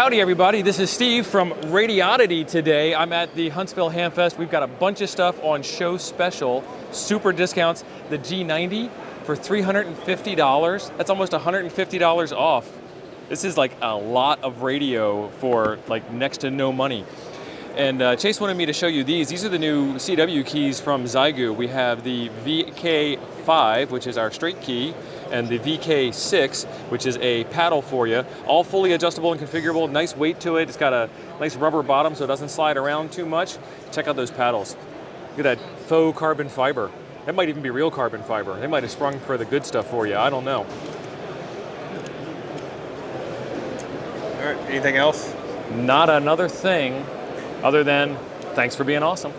Howdy everybody, this is Steve from Radiddity today. I'm at the Huntsville Hamfest. We've got a bunch of stuff on show special, super discounts. The G90 for $350. That's almost $150 off. This is like a lot of radio for like next to no money. And Chase wanted me to show you these. These are the new CW keys from Xiegu. We have the VK5, which is our straight key, and the VK6, which is a paddle for you. All fully adjustable and configurable, nice weight to it. It's got a nice rubber bottom so it doesn't slide around too much. Check out those paddles. Look at that faux carbon fiber. That might even be real carbon fiber. They might have sprung for the good stuff for you, I don't know. All right, anything else? Not another thing other than thanks for being awesome.